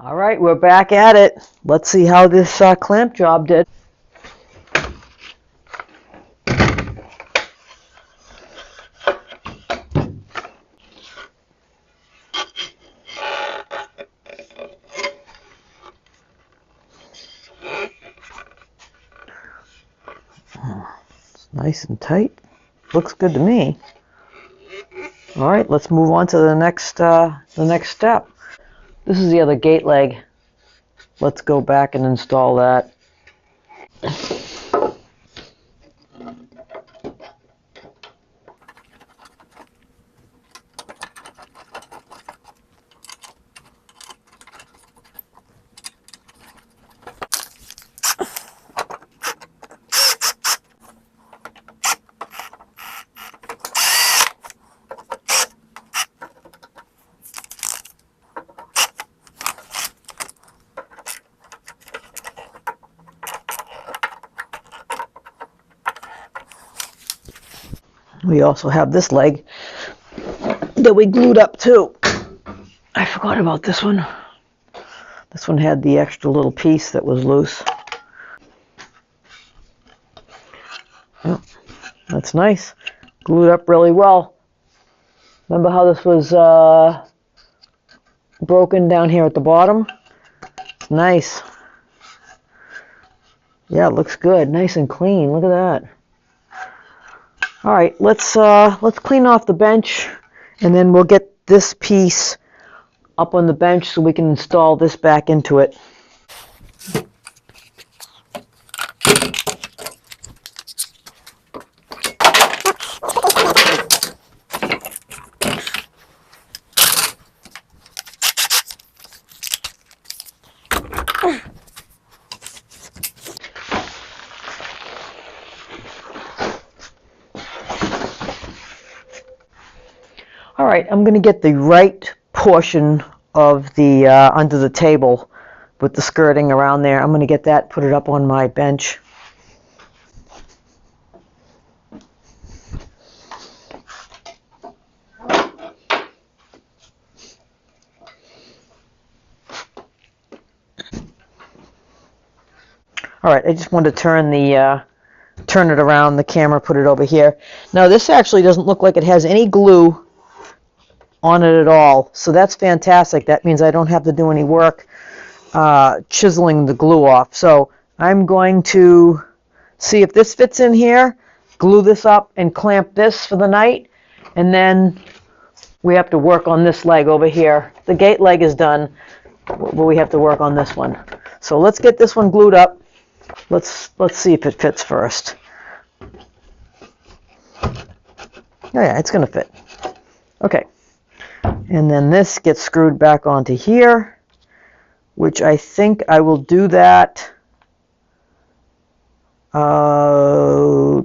All right, we're back at it. Let's see how this clamp job did. It's nice and tight. Looks good to me. All right, let's move on to the next step. This is the other gate leg. Let's go back and install that. We also have this leg that we glued up too. I forgot about this one. This one had the extra little piece that was loose. Oh, that's nice. Glued up really well. Remember how this was broken down here at the bottom? It's nice. Yeah, it looks good. Nice and clean. Look at that. All right, let's clean off the bench, and then we'll get this piece up on the bench so we can install this back into it. All right, I'm going to get the right portion of the under the table with the skirting around there. I'm going to get that, put it up on my bench. All right, I just wanted to turn it around the camera, put it over here. Now this actually doesn't look like it has any glue on it at all, so that's fantastic. That means I don't have to do any work chiseling the glue off. So I'm going to see if this fits in here, glue this up and clamp this for the night, and then we have to work on this leg over here. The gate leg is done, but we have to work on this one. So let's get this one glued up. Let's see if it fits first. Oh yeah, it's going to fit. Okay. And then this gets screwed back onto here, which I think I will do that. Yeah,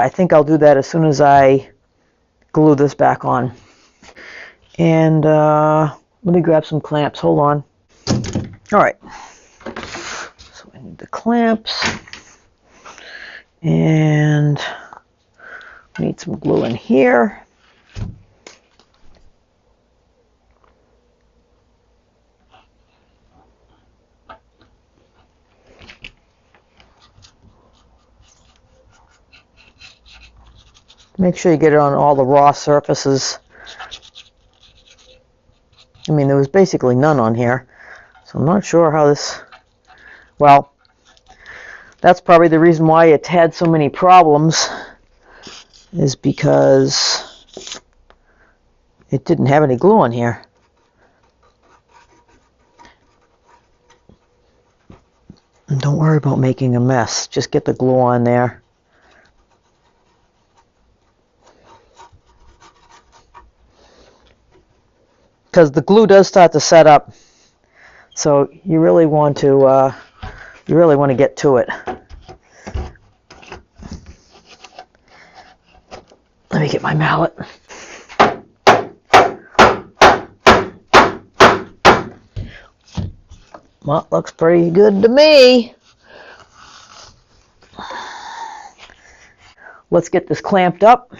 I think I'll do that as soon as I glue this back on. And let me grab some clamps. Hold on. All right. So I need the clamps. And I need some glue in here. Make sure you get it on all the raw surfaces. I mean, there was basically none on here, so I'm not sure how this... Well, that's probably the reason why it had so many problems, is because it didn't have any glue on here. And don't worry about making a mess. Just get the glue on there. Because the glue does start to set up, so you really want to get to it. Let me get my mallet. Well, looks pretty good to me. Let's get this clamped up.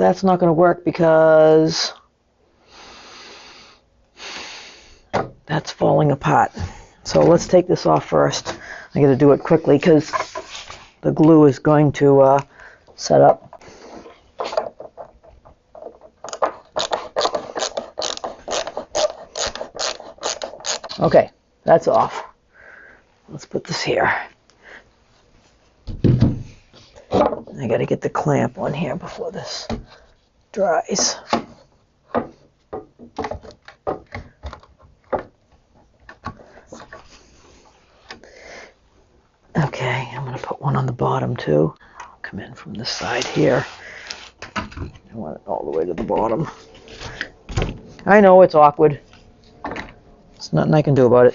that's not going to work because that's falling apart. So let's take this off first. I got to do it quickly because the glue is going to set up. Okay, that's off. Let's put this here. I got to get the clamp on here before this dries. Okay, I'm going to put one on the bottom too. I'll come in from this side here. I want it all the way to the bottom. I know it's awkward. There's nothing I can do about it.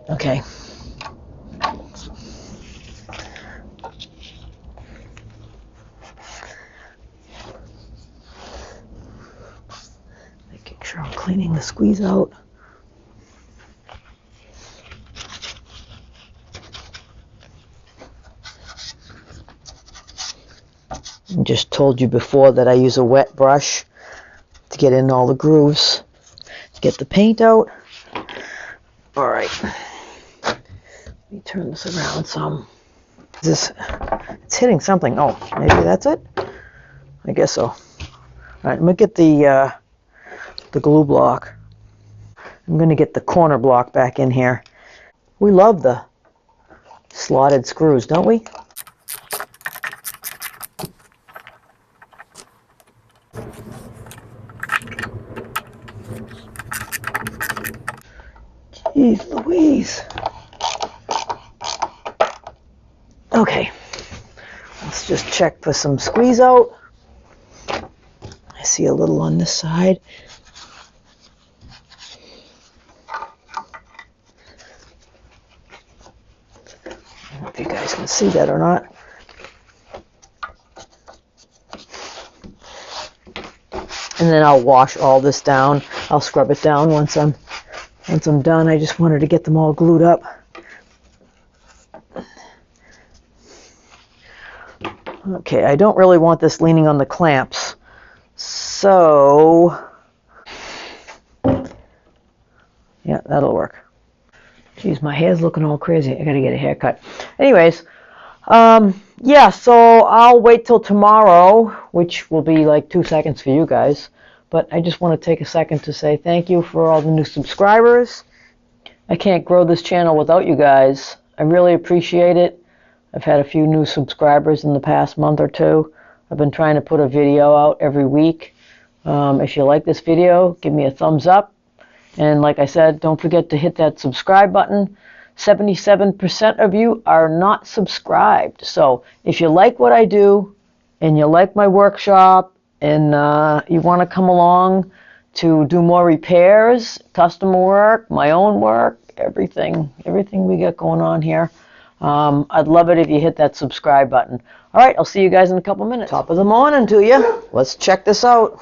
Okay. Making sure I'm cleaning the squeeze out. I just told you before that I use a wet brush to get in all the grooves, get the paint out. All right, let me turn this around some. It's hitting something. Oh, maybe that's it? I guess so. All right, I'm gonna get the glue block. I'm gonna get the corner block back in here. We love the slotted screws, don't we? Jeez Louise. Okay, let's just check for some squeeze out. I see a little on this side. I don't know if you guys can see that or not. And then I'll wash all this down. I'll scrub it down once I'm done. I just wanted to get them all glued up. Okay, I don't really want this leaning on the clamps. So, yeah, that'll work. Geez, my hair's looking all crazy. I gotta get a haircut. Anyways, yeah, so I'll wait till tomorrow, which will be like 2 seconds for you guys. But I just want to take a second to say thank you for all the new subscribers. I can't grow this channel without you guys. I really appreciate it. I've had a few new subscribers in the past month or two. I've been trying to put a video out every week. If you like this video, give me a thumbs up. And like I said, don't forget to hit that subscribe button. 77% of you are not subscribed. So if you like what I do and you like my workshop and you want to come along to do more repairs, custom work, my own work, everything we got going on here, I'd love it if you hit that subscribe button. All right, I'll see you guys in a couple minutes. Top of the morning to you. Let's check this out.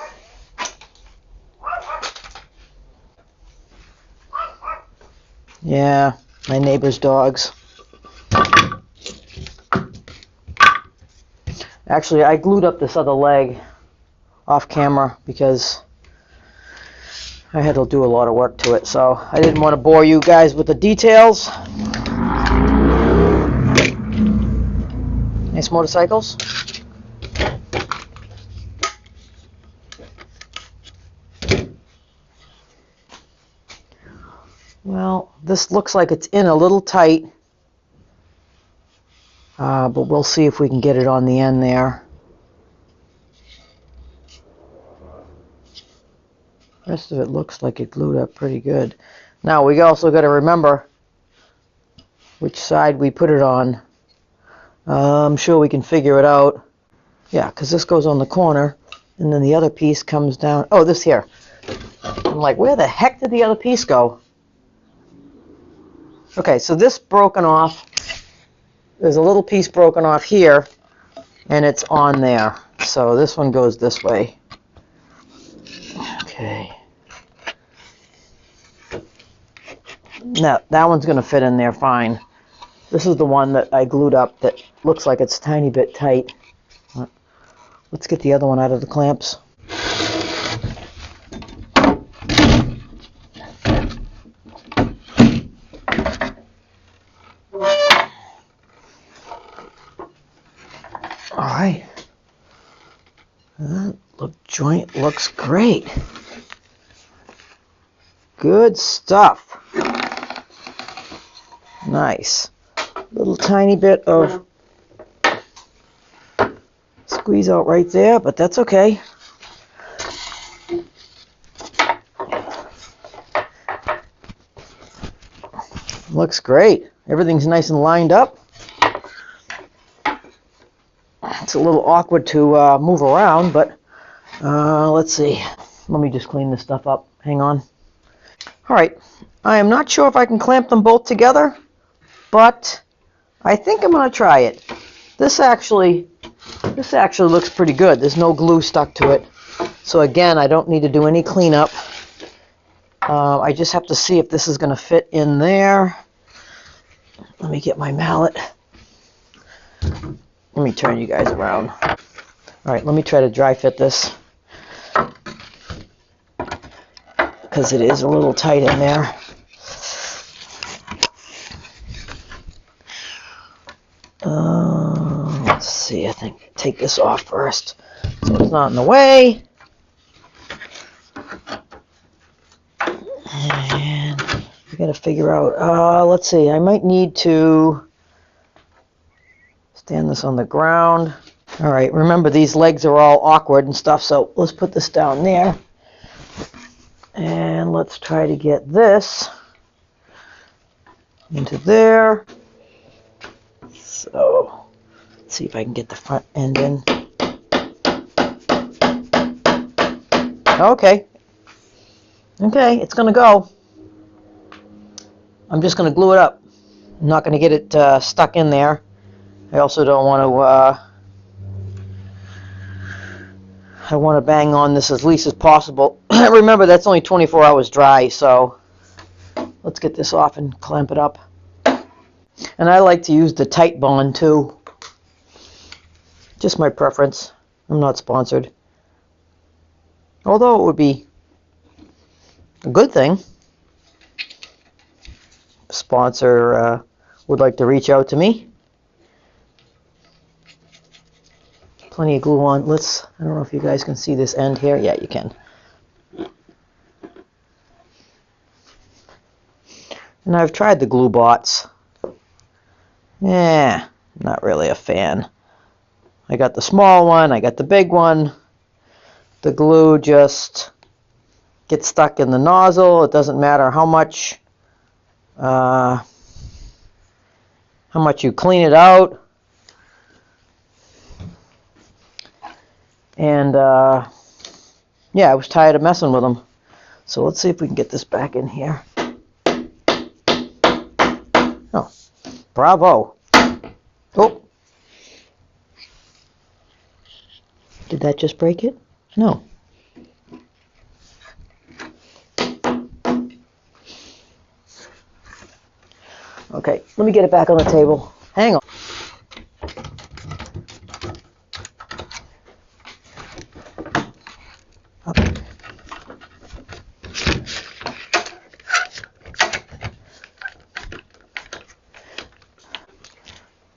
Yeah, my neighbor's dogs. Actually, I glued up this other leg off camera because I had to do a lot of work to it, so I didn't want to bore you guys with the details. Nice motorcycles. Well, this looks like it's in a little tight, but we'll see if we can get it on the end there. The rest of it looks like it glued up pretty good. Now we also got to remember which side we put it on. I'm sure we can figure it out. Yeah, because this goes on the corner, and then the other piece comes down. Oh, this here. I'm like, where the heck did the other piece go? Okay, so this broken off. There's a little piece broken off here, and it's on there. So this one goes this way. Okay. No, that one's going to fit in there fine. This is the one that I glued up that looks like it's a tiny bit tight. Let's get the other one out of the clamps. All right. That joint looks great. Good stuff. Nice. Little tiny bit of squeeze out right there, but that's okay. Looks great. Everything's nice and lined up. It's a little awkward to move around, but let's see. Let me just clean this stuff up. Hang on. All right. I am not sure if I can clamp them both together, but I think I'm going to try it. This actually looks pretty good. There's no glue stuck to it. So again, I don't need to do any cleanup. I just have to see if this is going to fit in there. Let me get my mallet. Let me turn you guys around. All right, let me try to dry fit this, because it is a little tight in there. Let's see, I think take this off first so it's not in the way. And we got to figure out, let's see, I might need to stand this on the ground. All right, remember these legs are all awkward and stuff, so let's put this down there. And let's try to get this into there. So, let's see if I can get the front end in. Okay. Okay, it's going to go. I'm just going to glue it up. I'm not going to get it stuck in there. I also don't want to I want to bang on this as least as possible. Remember, that's only 24 hours dry, so let's get this off and clamp it up. And I like to use the Titebond too. Just my preference. I'm not sponsored. Although it would be a good thing. A sponsor would like to reach out to me. Plenty of glue on. I don't know if you guys can see this end here. Yeah, you can. And I've tried the glue bots. Yeah, not really a fan. I got the small one, I got the big one. The glue just gets stuck in the nozzle. It doesn't matter how much you clean it out. And yeah, I was tired of messing with them. So let's see if we can get this back in here. Oh, bravo. Oh. Did that just break it? No. Okay, let me get it back on the table. Hang on.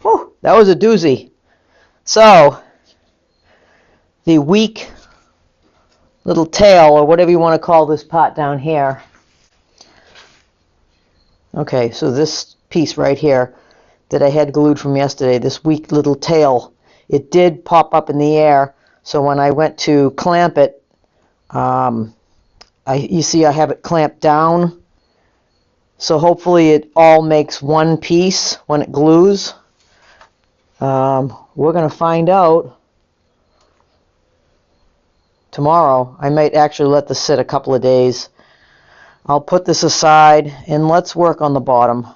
Whew, that was a doozy. So, the weak little tail, or whatever you want to call this part down here. Okay, so this piece right here that I had glued from yesterday, this weak little tail, it did pop up in the air. So when I went to clamp it, you see I have it clamped down. So hopefully it all makes one piece when it glues. We're going to find out tomorrow. I might actually let this sit a couple of days. I'll put this aside and let's work on the bottom.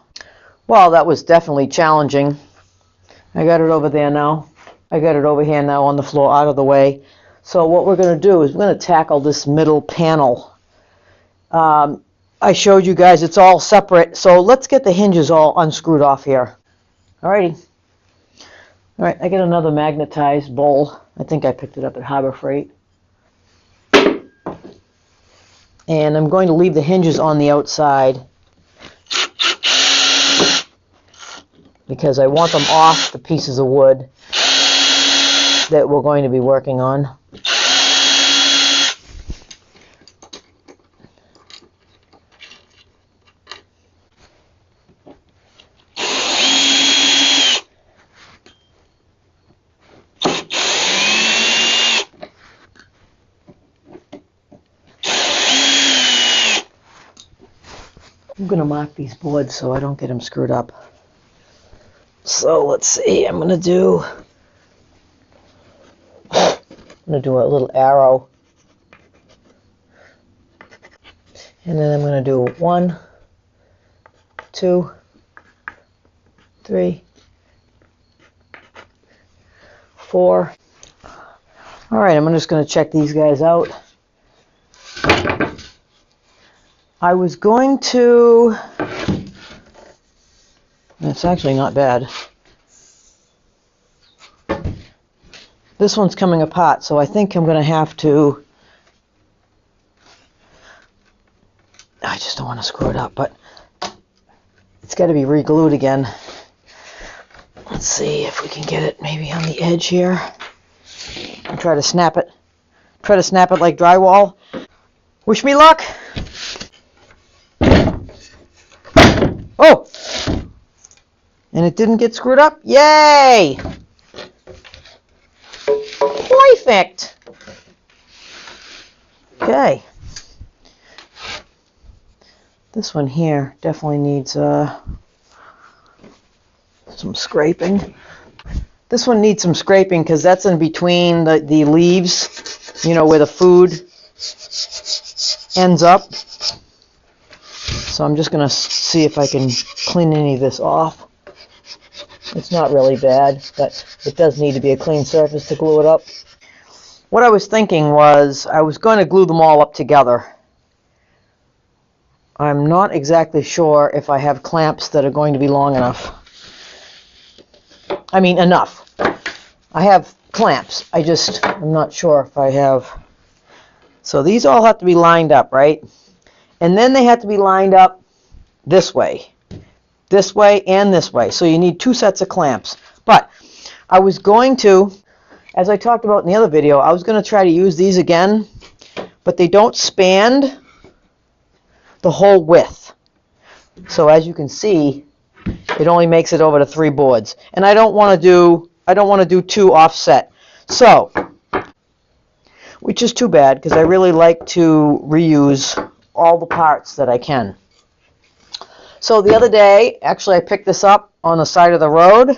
Well, that was definitely challenging. I got it over there now. I got it over here now on the floor, out of the way. So what we're going to do is we're going to tackle this middle panel. I showed you guys it's all separate. So let's get the hinges all unscrewed off here. Alrighty. Alright, I get another magnetized bowl. I think I picked it up at Harbor Freight. And I'm going to leave the hinges on the outside because I want them off the pieces of wood that we're going to be working on. I'm going to mark these boards so I don't get them screwed up. So let's see, I'm going to do a little arrow. And then I'm going to do 1, 2, 3, 4. All right, I'm just going to check these guys out. I was going to, it's actually not bad. This one's coming apart, so I think I'm going to have to, I just don't want to screw it up, but it's got to be re-glued again. Let's see if we can get it maybe on the edge here. And try to snap it. Try to snap it like drywall. Wish me luck. Oh! And it didn't get screwed up? Yay! Perfect! Okay. This one here definitely needs some scraping. This one needs some scraping because that's in between the leaves, you know, where the food ends up. So I'm just going to see if I can clean any of this off. It's not really bad, but it does need to be a clean surface to glue it up. What I was thinking was I was going to glue them all up together. I'm not exactly sure if I have clamps that are going to be long enough. I mean, enough. I have clamps. I'm not sure if I have. So these all have to be lined up, right? And then they have to be lined up this way, and this way. So you need 2 sets of clamps. But I was going to, as I talked about in the other video, I was going to try to use these again, but they don't span the whole width. So as you can see, it only makes it over to 3 boards. And I don't want to do 2 offset. So, which is too bad because I really like to reuse all the parts that I can. So the other day, actually I picked this up on the side of the road,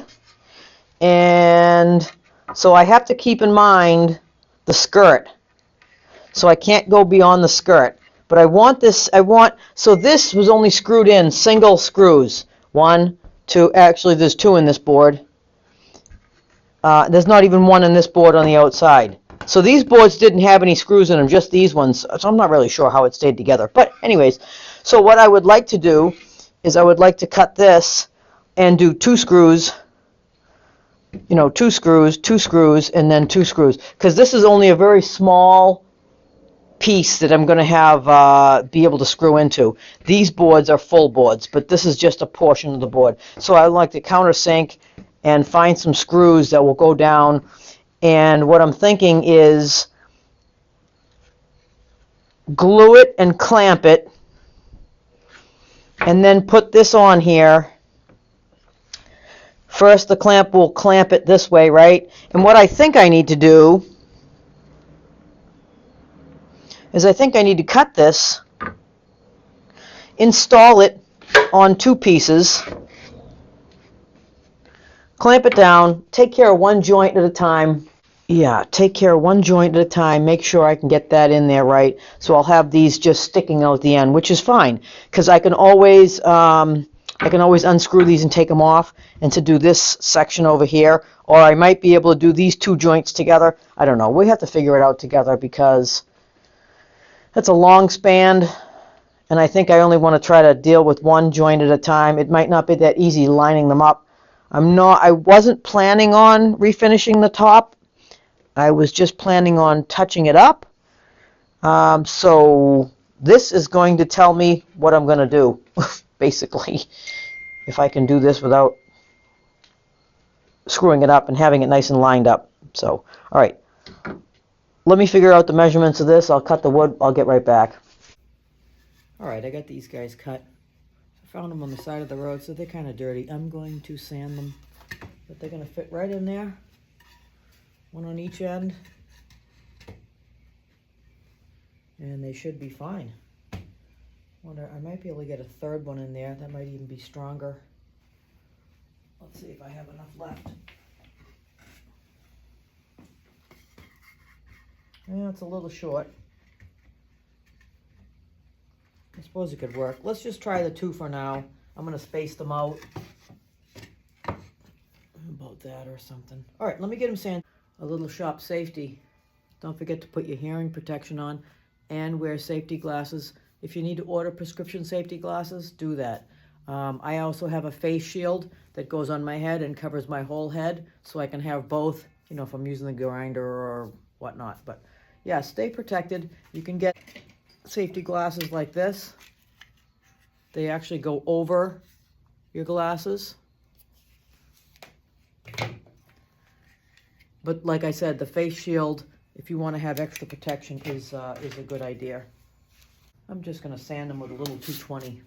and so I have to keep in mind the skirt. So I can't go beyond the skirt. But I want this, so this was only screwed in single screws. 1, 2, actually there's 2 in this board. There's not even 1 in this board on the outside. So these boards didn't have any screws in them, just these ones. So I'm not really sure how it stayed together. But anyways, so what I would like to do is I would like to cut this and do 2 screws, you know, 2 screws, 2 screws, and then 2 screws. Because this is only a very small piece that I'm going to have be able to screw into. These boards are full boards, but this is just a portion of the board. So I'd like to countersink and find some screws that will go down. And what I'm thinking is glue it and clamp it, and then put this on here. First, the clamp will clamp it this way, right? And what I think I need to do is I think I need to cut this, install it on 2 pieces, clamp it down, take care of 1 joint at a time. Yeah, take care of 1 joint at a time, make sure I can get that in there right. So I'll have these just sticking out the end, which is fine, because I can always unscrew these and take them off, and to do this section over here, or I might be able to do these 2 joints together. I don't know. We have to figure it out together because it's a long span, and I think I only want to try to deal with one joint at a time. It might not be that easy lining them up. I wasn't planning on refinishing the top. I was just planning on touching it up. So this is going to tell me what I'm going to do, basically, if I can do this without screwing it up and having it nice and lined up. So, all right, let me figure out the measurements of this. I'll cut the wood. I'll get right back. All right, I got these guys cut. I found them on the side of the road, so they're kind of dirty. I'm going to sand them, but they're going to fit right in there, one on each end, and they should be fine. I might be able to get a third one in there. That might even be stronger. Let's see if I have enough left. Yeah, it's a little short. I suppose it could work. Let's just try the two for now. I'm going to space them out. About that or something. All right, let me get them sanded. A little shop safety. Don't forget to put your hearing protection on and wear safety glasses. If you need to order prescription safety glasses, do that. I also have a face shield that goes on my head and covers my whole head, so I can have both, you know, if I'm using the grinder or whatnot. But yeah, stay protected. You can get safety glasses like this. They actually go over your glasses. But like I said, the face shield, if you want to have extra protection, is a good idea. I'm just going to sand them with a little 220.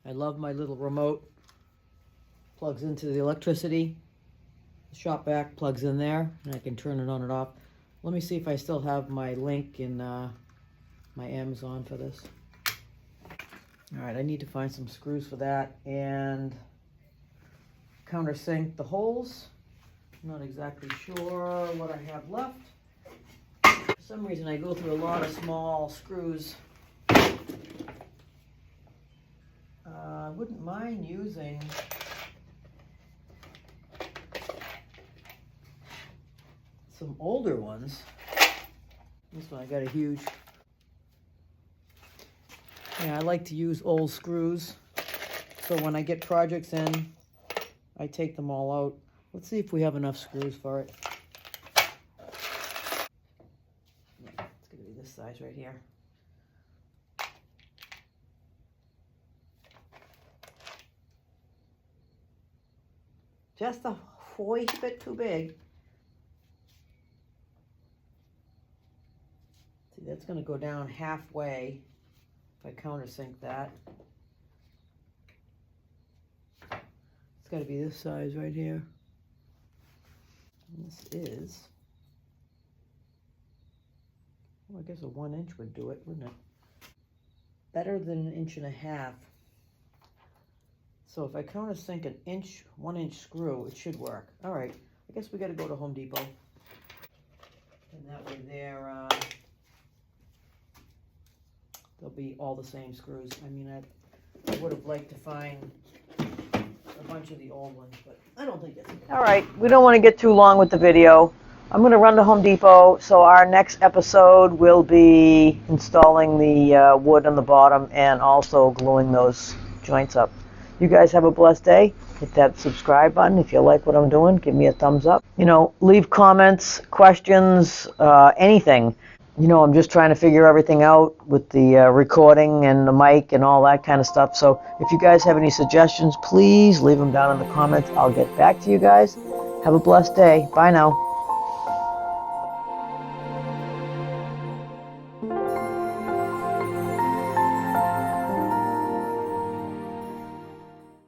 I love my little remote. Plugs into the electricity. The shop vac plugs in there, and I can turn it on and off. Let me see if I still have my link in my Amazon for this. All right, I need to find some screws for that and countersink the holes. I'm not exactly sure what I have left. For some reason, I go through a lot of small screws. I wouldn't mind using some older ones. This one I got a huge. Yeah, I like to use old screws. So when I get projects in, I take them all out. Let's see if we have enough screws for it. Yeah, it's going to be this size right here. Just a wee bit too big. See, that's going to go down halfway if I countersink that. It's got to be this size right here. And this is, well, I guess a 1 inch would do it, wouldn't it? Better than 1.5 inches. So if I countersink an 1 inch screw, it should work. All right, I guess we got to go to Home Depot. And that way they'll be all the same screws. I mean, I would have liked to find a bunch of the old ones, but I don't think that's all right. We don't want to get too long with the video. I'm going to run to Home Depot, so our next episode will be installing the wood on the bottom and also gluing those joints up. You guys have a blessed day. Hit that subscribe button. If you like what I'm doing, give me a thumbs up. You know, leave comments, questions, anything. You know, I'm just trying to figure everything out with the recording and the mic and all that kind of stuff. So if you guys have any suggestions, please leave them down in the comments. I'll get back to you guys. Have a blessed day. Bye now.